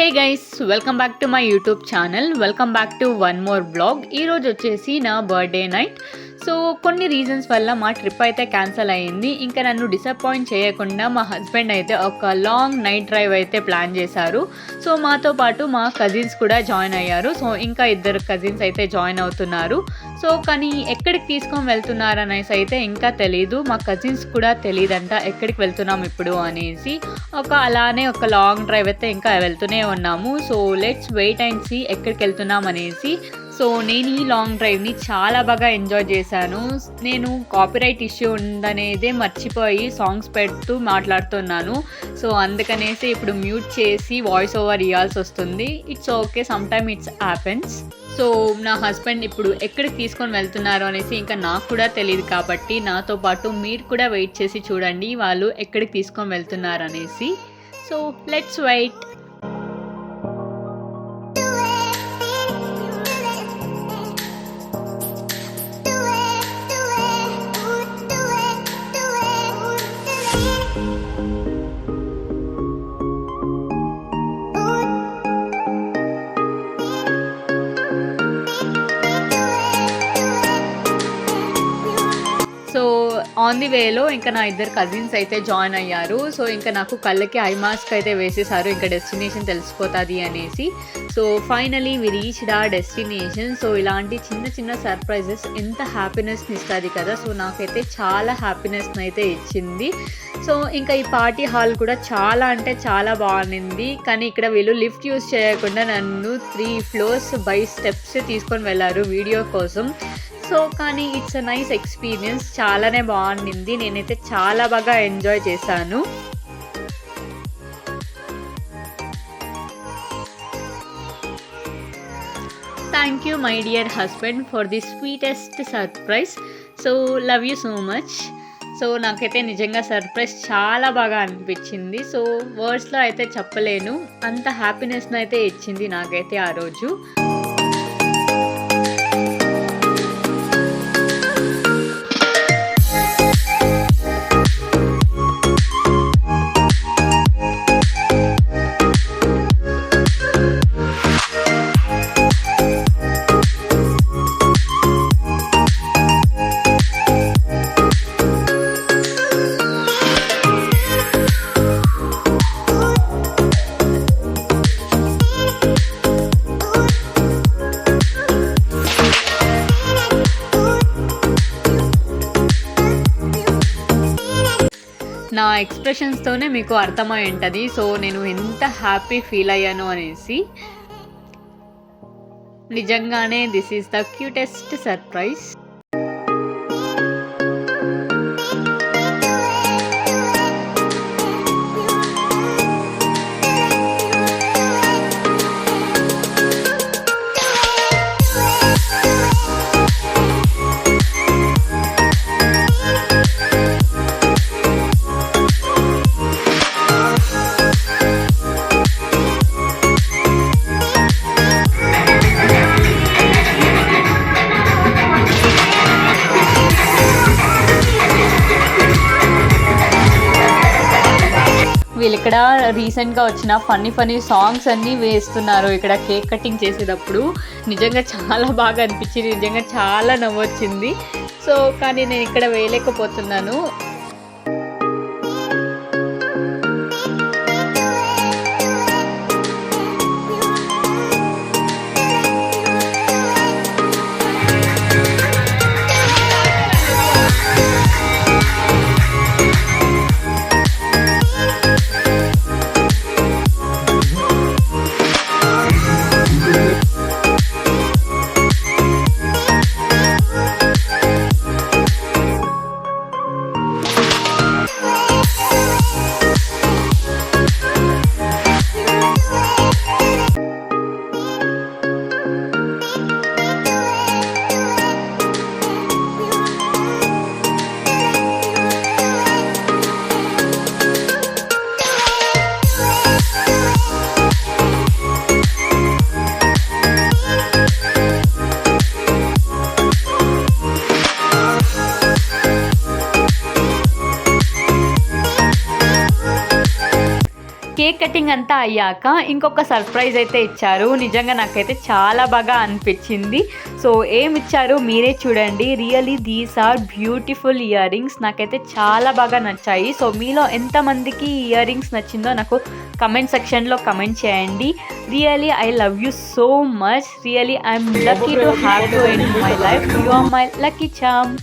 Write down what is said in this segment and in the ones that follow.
Hey guys, welcome back to my YouTube channel. Welcome back to one more blog. ఈరోజు వచ్చేసి నా birthday night. So కొన్ని reasons వల్ల మా ట్రిప్ అయితే క్యాన్సిల్ అయ్యింది. ఇంకా నన్ను డిసప్పాయింట్ చేయకుండా మా హస్బెండ్ అయితే ఒక లాంగ్ నైట్ డ్రైవ్ అయితే ప్లాన్ చేశారు. సో మాతో పాటు మా కజిన్స్ కూడా జాయిన్ అయ్యారు. సో ఇంకా ఇద్దరు కజిన్స్ అయితే జాయిన్ అవుతున్నారు. సో కానీ ఎక్కడికి తీసుకొని వెళ్తున్నారు అనేసి అయితే ఇంకా తెలీదు. మా కజిన్స్ కూడా తెలియదంట ఎక్కడికి వెళ్తున్నాం ఇప్పుడు అనేసి. అలానే ఒక లాంగ్ డ్రైవ్ అయితే ఇంకా వెళ్తూనే ఉన్నాము. So let's wait and see ఎక్కడికి వెళ్తున్నాం అనేసి. సో నేను ఈ లాంగ్ డ్రైవ్ని చాలా బాగా ఎంజాయ్ చేశాను. నేను కాపీరైట్ ఇష్యూ ఉందనేదే మర్చిపోయి సాంగ్స్ పెడుతూ మాట్లాడుతున్నాను. సో అందుకనేసి ఇప్పుడు మ్యూట్ చేసి వాయిస్ ఓవర్ ఇవ్వాల్సి వస్తుంది. It's okay, some time it's happens. So నా హస్బెండ్ ఇప్పుడు ఎక్కడికి తీసుకొని వెళ్తున్నారు అనేసి ఇంకా నాకు కూడా తెలియదు, కాబట్టి నాతో పాటు మీరు కూడా వెయిట్ చేసి చూడండి వాళ్ళు ఎక్కడికి తీసుకొని వెళ్తున్నారు అనేసి. So let's wait. So on the వేలో ఇంకా నా ఇద్దరు కజిన్స్ అయితే జాయిన్ అయ్యారు. సో ఇంకా నాకు కళ్ళకి ఐ మాస్క్ అయితే వేసేసారు, ఇంకా డెస్టినేషన్ తెలిసిపోతుంది అనేసి. సో ఫైనలీ వి రీచ్డ్ ఆ డెస్టినేషన్. సో ఇలాంటి చిన్న చిన్న సర్ప్రైజెస్ ఎంత హ్యాపీనెస్ని ఇస్తుంది కదా. సో నాకైతే చాలా హ్యాపీనెస్ని అయితే ఇచ్చింది. సో ఇంకా ఈ పార్టీ హాల్ కూడా చాలా అంటే చాలా బాగుంది. కానీ ఇక్కడ వీళ్ళు లిఫ్ట్ యూజ్ చేయకుండా నన్ను 3 floors బై స్టెప్స్ తీసుకొని వెళ్ళారు వీడియో కోసం. సో కానీ ఇట్స్ అ నైస్ ఎక్స్పీరియన్స్, చాలానే బాగుంది. నేనైతే చాలా బాగా ఎంజాయ్ చేశాను. Thank you my dear husband for the sweetest surprise. So love you so much. So నాకైతే నిజంగా సర్ప్రైజ్ చాలా బాగా అనిపించింది. సో వర్డ్స్లో అయితే చెప్పలేను, అంత హ్యాపీనెస్ని అయితే ఇచ్చింది నాకైతే ఆ రోజు. నా ఎక్స్ప్రెషన్స్తోనే మీకు అర్థమై ఉంటుంది. సో నేను ఎంత హ్యాపీ ఫీల్ అయ్యాను అనేసి. నిజంగానే this is the cutest surprise. వీళ్ళు ఇక్కడ రీసెంట్గా వచ్చిన ఫన్నీ సాంగ్స్ అన్నీ వేస్తున్నారు ఇక్కడ కేక్ కటింగ్ చేసేటప్పుడు. నిజంగా చాలా బాగా అనిపించింది, నిజంగా చాలా నవ్వొచ్చింది. సో కానీ నేను ఇక్కడ వేయలేకపోతున్నాను. కేక్ కటింగ్ అంతా అయ్యాక ఇంకొక సర్ప్రైజ్ అయితే ఇచ్చారు. నిజంగా నాకైతే చాలా బాగా అనిపించింది. సో ఏమి ఇచ్చారు మీరే చూడండి. Really these are beautiful earrings. నాకైతే చాలా బాగా నచ్చాయి. సో మీలో ఎంతమందికి ఇయర్ రింగ్స్ నచ్చిందో నాకు కమెంట్ సెక్షన్లో కమెంట్ చేయండి. Really I love you so much. Really I'm lucky to have you in my life. You are my lucky charm.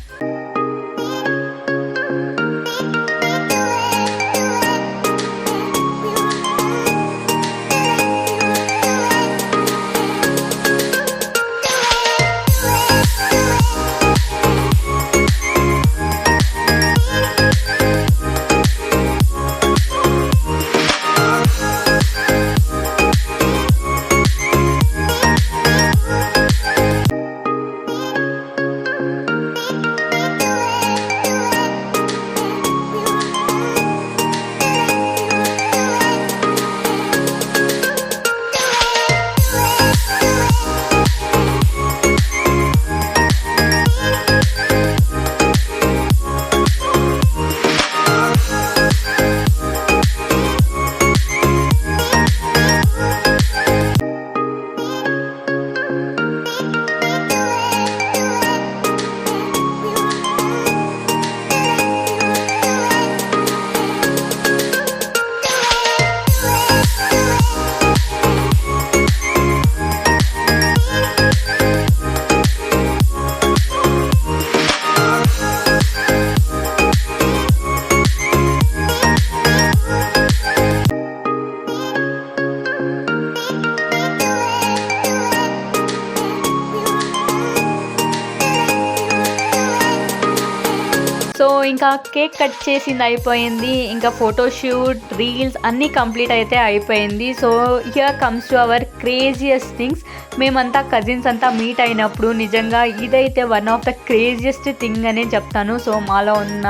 So ఇంకా కేక్ కట్ చేసింది అయిపోయింది. ఇంకా ఫోటోషూట్, రీల్స్ అన్నీ కంప్లీట్ అయితే అయిపోయింది. So here comes to our craziest things. మేమంతా cousins అంతా meet అయినప్పుడు నిజంగా ఇదైతే one of the craziest thing అనే చెప్తాను. సో మాలో ఉన్న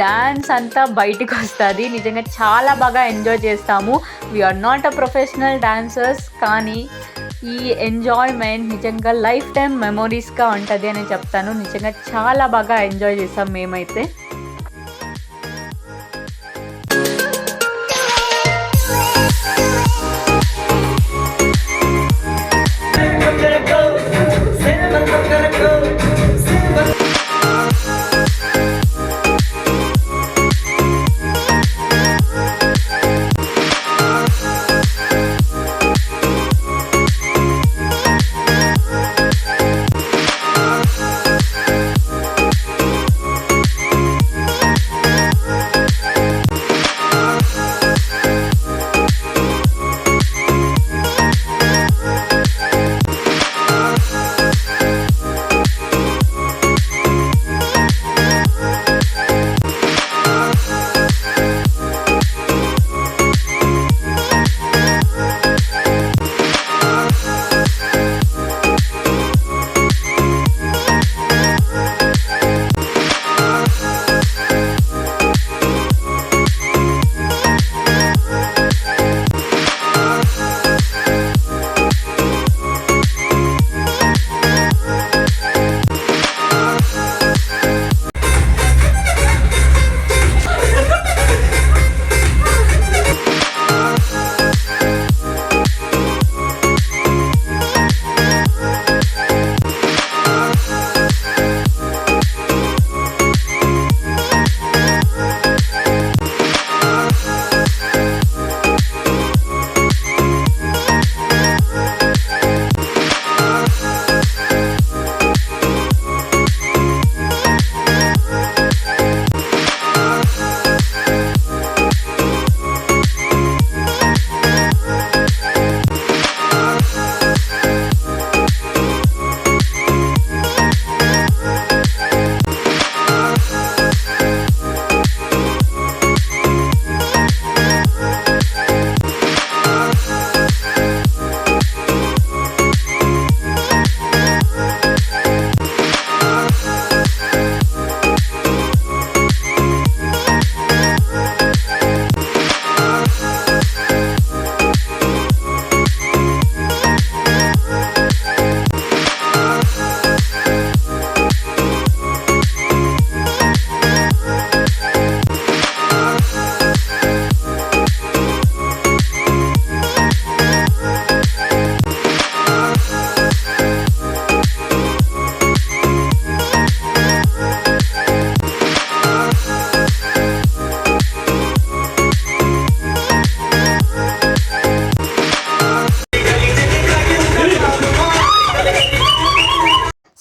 డాన్స్ అంతా బయటకు వస్తుంది. నిజంగా చాలా బాగా ఎంజాయ్ చేస్తాము. We're not a professional dancers, కానీ ఈ ఎంజాయ్మెంట్ నిజంగా లైఫ్ టైం మెమొరీస్గా ఉంటుంది అని చెప్తాను. నిజంగా చాలా బాగా ఎంజాయ్ చేస్తాం మేమైతే.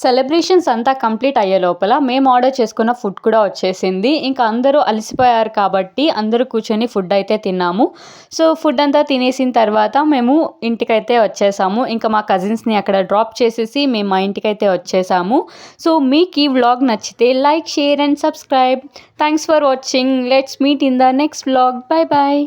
సెలబ్రేషన్స్ అంతా కంప్లీట్ అయ్యే లోపల మేము ఆర్డర్ చేసుకున్న ఫుడ్ కూడా వచ్చేసింది. ఇంకా అందరూ అలసిపోయారు కాబట్టి అందరూ కూర్చొని ఫుడ్ అయితే తిన్నాము. సో ఫుడ్ అంతా తినేసిన తర్వాత మేము ఇంటికైతే వచ్చేసాము. ఇంకా మా కజిన్స్ని అక్కడ డ్రాప్ చేసేసి మేము మా ఇంటికైతే వచ్చేసాము. సో మీకు ఈ వ్లాగ్ నచ్చితే like, share and subscribe. Thanks for watching. Let's meet in the next vlog. Bye bye.